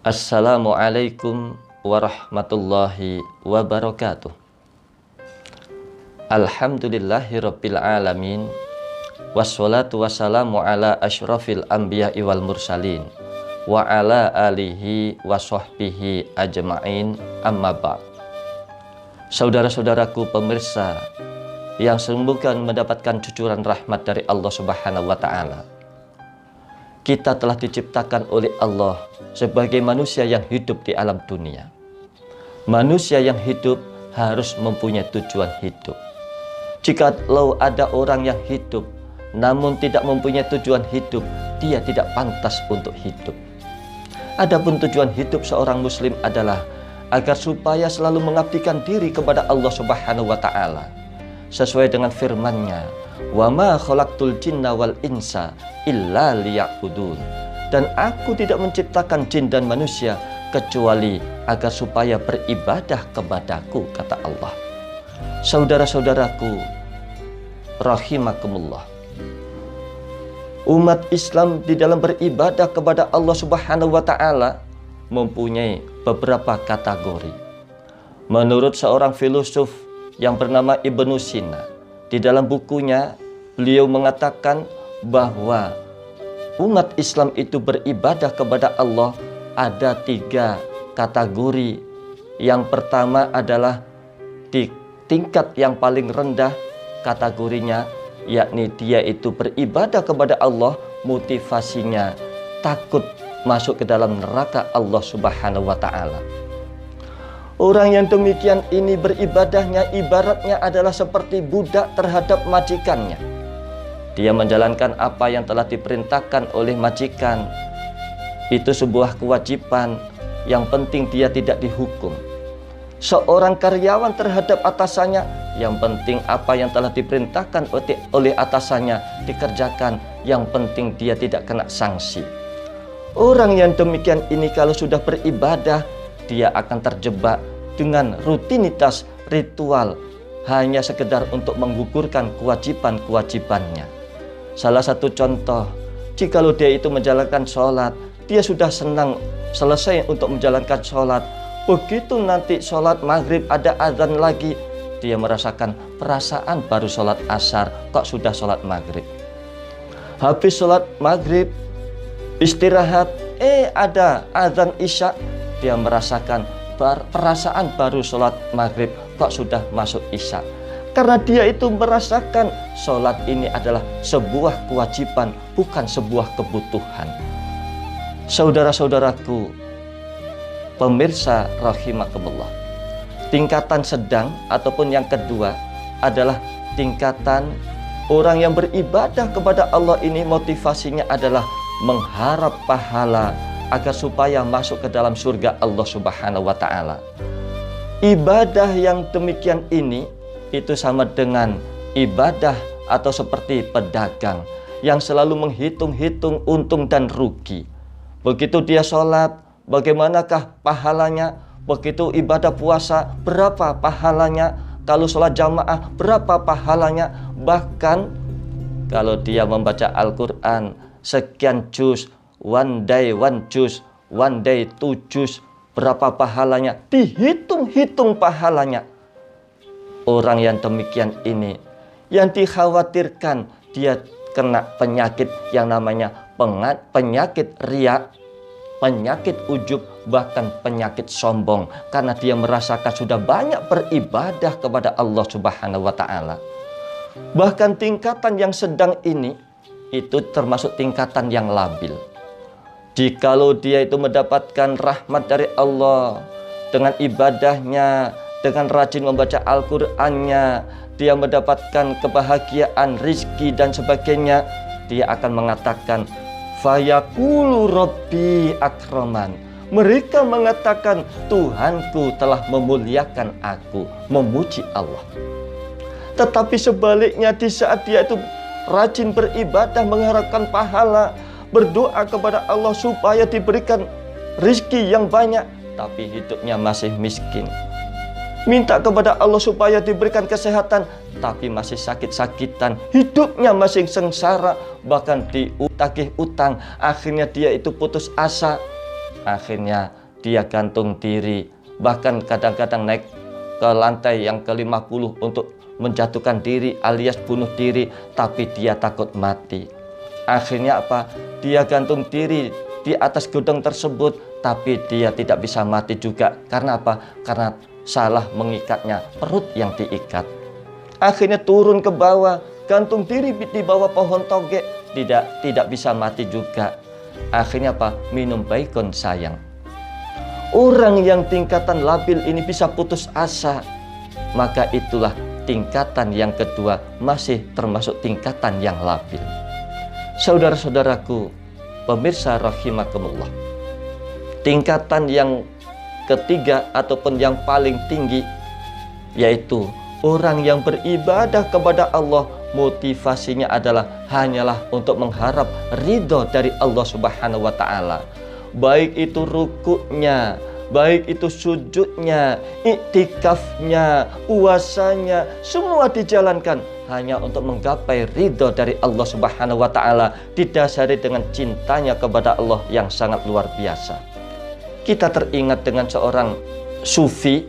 Assalamualaikum warahmatullahi wabarakatuh. Alhamdulillahirabbil alamin. Wassalatu wassalamu ala asyrafil anbiya'i wal mursalin wa ala alihi wa sahbihi ajma'in, amma ba'd. Saudara-saudaraku pemirsa yang semoga mendapatkan cucuran rahmat dari Allah Subhanahu wa ta'ala. Kita telah diciptakan oleh Allah sebagai manusia yang hidup di alam dunia. Manusia yang hidup harus mempunyai tujuan hidup. Jikalau ada orang yang hidup namun tidak mempunyai tujuan hidup, dia tidak pantas untuk hidup. Adapun tujuan hidup seorang muslim adalah agar supaya selalu mengabdikan diri kepada Allah Subhanahu wa ta'ala sesuai dengan firman-Nya, "Wa ma khalaqtul jinna wal insa illa liya'budun." Dan aku tidak menciptakan jin dan manusia kecuali agar supaya beribadah kepadaku, kata Allah. Saudara-saudaraku rahimakumullah, umat Islam di dalam beribadah kepada Allah Subhanahu wa ta'ala mempunyai beberapa kategori. Menurut seorang filosof yang bernama Ibnu Sina, di dalam bukunya beliau mengatakan bahwa umat Islam itu beribadah kepada Allah ada 3 kategori. Yang pertama adalah di tingkat yang paling rendah kategorinya, yakni dia itu beribadah kepada Allah motivasinya takut masuk ke dalam neraka Allah Subhanahu wa ta'ala. Orang yang demikian ini beribadahnya ibaratnya adalah seperti budak terhadap majikannya. Dia menjalankan apa yang telah diperintahkan oleh majikan. Itu sebuah kewajiban, yang penting dia tidak dihukum. Seorang karyawan terhadap atasannya, yang penting apa yang telah diperintahkan oleh atasannya dikerjakan, yang penting dia tidak kena sanksi. Orang yang demikian ini kalau sudah beribadah, dia akan terjebak dengan rutinitas ritual, hanya sekedar untuk menggugurkan kewajiban-kewajibannya. Salah satu contoh, jikalau dia itu menjalankan sholat, dia sudah senang selesai untuk menjalankan sholat. Begitu nanti sholat maghrib ada azan lagi, dia merasakan perasaan baru sholat asar, kok sudah sholat maghrib. Habis sholat maghrib, istirahat, ada azan isya, dia merasakan perasaan baru sholat maghrib, kok sudah masuk isya. Karena dia itu merasakan sholat ini adalah sebuah kewajiban, bukan sebuah kebutuhan. Saudara-saudaraku pemirsa rahimakumullah, tingkatan sedang ataupun yang kedua adalah tingkatan orang yang beribadah kepada Allah ini motivasinya adalah mengharap pahala agar supaya masuk ke dalam surga Allah Subhanahu wa ta'ala. Ibadah yang demikian ini itu sama dengan ibadah atau seperti pedagang yang selalu menghitung-hitung untung dan rugi. Begitu dia sholat, bagaimanakah pahalanya? Begitu ibadah puasa, berapa pahalanya? Kalau sholat jamaah, berapa pahalanya? Bahkan kalau dia membaca Al-Quran sekian juz, one day 1 juz, one day 2 juz, berapa pahalanya? Dihitung-hitung pahalanya. Orang yang demikian ini, yang dikhawatirkan dia kena penyakit yang namanya penyakit riya, penyakit ujub, bahkan penyakit sombong, karena dia merasakan sudah banyak beribadah kepada Allah Subhanahu wa ta'ala. Bahkan tingkatan yang sedang ini itu termasuk tingkatan yang labil. Jikalau dia itu mendapatkan rahmat dari Allah dengan ibadahnya, dengan rajin membaca Al-Qur'annya, dia mendapatkan kebahagiaan, rizki dan sebagainya, dia akan mengatakan fayaqulu rabbi akraman. Mereka mengatakan Tuhanku telah memuliakan aku, memuji Allah. Tetapi sebaliknya di saat dia itu rajin beribadah, mengharapkan pahala, berdoa kepada Allah supaya diberikan rizki yang banyak, tapi hidupnya masih miskin. Minta kepada Allah supaya diberikan kesehatan, tapi masih sakit-sakitan, hidupnya masih sengsara, bahkan ditagih utang, akhirnya dia itu putus asa, akhirnya dia gantung diri, bahkan kadang-kadang naik ke lantai yang ke-50 untuk menjatuhkan diri alias bunuh diri, tapi dia takut mati. Akhirnya apa? Dia gantung diri di atas gedung tersebut, tapi dia tidak bisa mati juga. Karena apa? Karena salah mengikatnya, perut yang diikat. Akhirnya turun ke bawah, gantung diri di bawah pohon toge, tidak bisa mati juga. Akhirnya apa? Minum baygon sayang. Orang yang tingkatan labil ini bisa putus asa, maka itulah tingkatan yang kedua, masih termasuk tingkatan yang labil. Saudara-saudaraku, pemirsa rahimakumullah, tingkatan yang ketiga ataupun yang paling tinggi, yaitu orang yang beribadah kepada Allah, motivasinya adalah hanyalah untuk mengharap ridho dari Allah Subhanahu wa Ta'ala. Baik itu rukuknya, baik itu sujudnya, iktikafnya, puasanya, semua dijalankan hanya untuk menggapai ridho dari Allah Subhanahu wa Ta'ala, didasari dengan cintanya kepada Allah yang sangat luar biasa. Kita teringat dengan seorang sufi,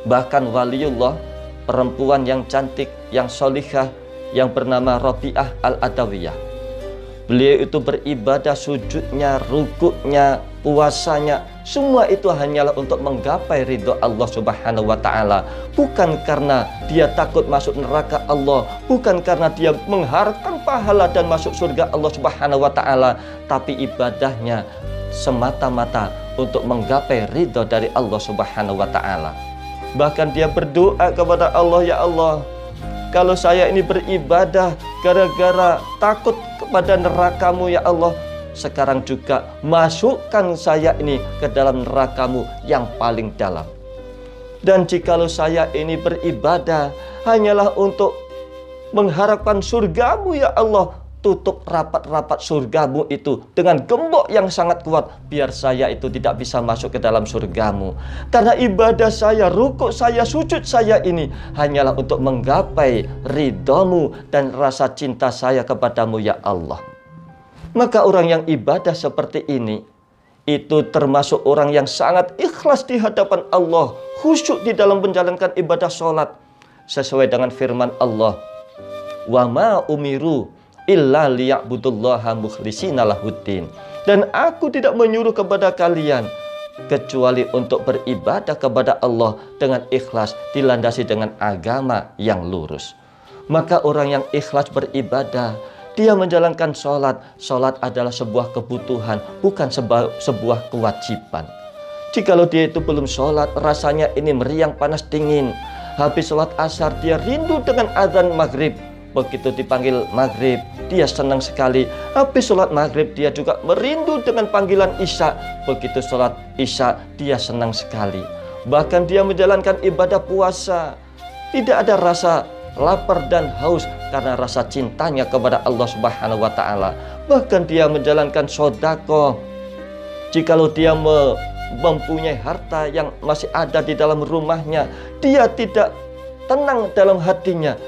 bahkan waliullah, perempuan yang cantik, yang solihah, yang bernama Rabi'ah Al-Adawiyah. Beliau itu beribadah, sujudnya, rukuknya, puasanya, semua itu hanyalah untuk menggapai ridho Allah Subhanahu wa Ta'ala. Bukan karena dia takut masuk neraka Allah, bukan karena dia mengharapkan pahala dan masuk surga Allah Subhanahu wa Ta'ala, tapi ibadahnya semata-mata untuk menggapai ridho dari Allah Subhanahu wa Ta'ala. Bahkan dia berdoa kepada Allah, ya Allah, kalau saya ini beribadah gara-gara takut kepada neraka-Mu, ya Allah, sekarang juga masukkan saya ini ke dalam neraka-Mu yang paling dalam. Dan jikalau saya ini beribadah hanyalah untuk mengharapkan surga-Mu, ya Allah, tutup rapat-rapat surga-Mu itu dengan gembok yang sangat kuat, biar saya itu tidak bisa masuk ke dalam surga-Mu. Karena ibadah saya, rukuk saya, sujud saya ini hanyalah untuk menggapai ridho-Mu dan rasa cinta saya kepadamu, ya Allah. Maka orang yang ibadah seperti ini, itu termasuk orang yang sangat ikhlas di hadapan Allah, khusyuk di dalam menjalankan ibadah sholat, sesuai dengan firman Allah, wa ma umiru illa liya'budullaha mukhlishina lahuddin. Dan aku tidak menyuruh kepada kalian kecuali untuk beribadah kepada Allah dengan ikhlas, dilandasi dengan agama yang lurus. Maka orang yang ikhlas beribadah, dia menjalankan sholat. Sholat adalah sebuah kebutuhan, bukan sebuah kewajiban. Jikalau dia itu belum sholat, rasanya ini meriang panas dingin. Habis sholat asar, dia rindu dengan azan maghrib. Begitu dipanggil maghrib, dia senang sekali. Habis sholat maghrib, dia juga merindu dengan panggilan isya. Begitu sholat isya, dia senang sekali. Bahkan dia menjalankan ibadah puasa, tidak ada rasa lapar dan haus karena rasa cintanya kepada Allah Subhanahu wa Ta'ala. Bahkan dia menjalankan sedekah. Jikalau dia mempunyai harta yang masih ada di dalam rumahnya, dia tidak tenang dalam hatinya.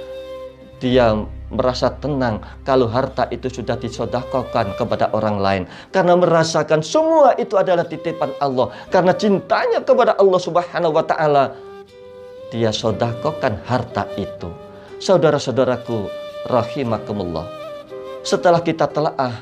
Dia merasa tenang kalau harta itu sudah disedekahkan kepada orang lain, karena merasakan semua itu adalah titipan Allah. Karena cintanya kepada Allah Subhanahu wa Ta'ala, dia sedekahkan harta itu. Saudara-saudaraku rahimakumullah, setelah kita telaah,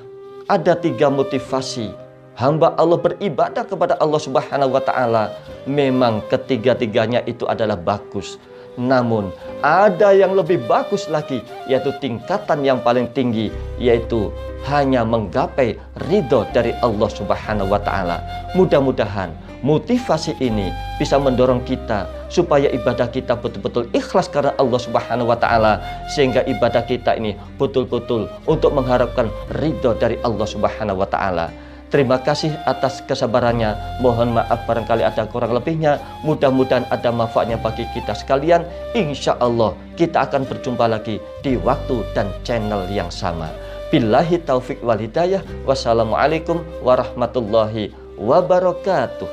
ada 3 motivasi hamba Allah beribadah kepada Allah Subhanahu wa Ta'ala. Memang ketiga-tiganya itu adalah bagus, namun ada yang lebih bagus lagi, yaitu tingkatan yang paling tinggi, yaitu hanya menggapai ridho dari Allah Subhanahu wa Ta'ala. Mudah-mudahan motivasi ini bisa mendorong kita supaya ibadah kita betul-betul ikhlas karena Allah Subhanahu wa Ta'ala, sehingga ibadah kita ini betul-betul untuk mengharapkan ridho dari Allah Subhanahu wa Ta'ala. Terima kasih atas kesabarannya. Mohon maaf barangkali ada kurang lebihnya. Mudah-mudahan ada manfaatnya bagi kita sekalian. Insya Allah kita akan berjumpa lagi di waktu dan channel yang sama. Billahi taufik wal hidayah. Wassalamualaikum warahmatullahi wabarakatuh.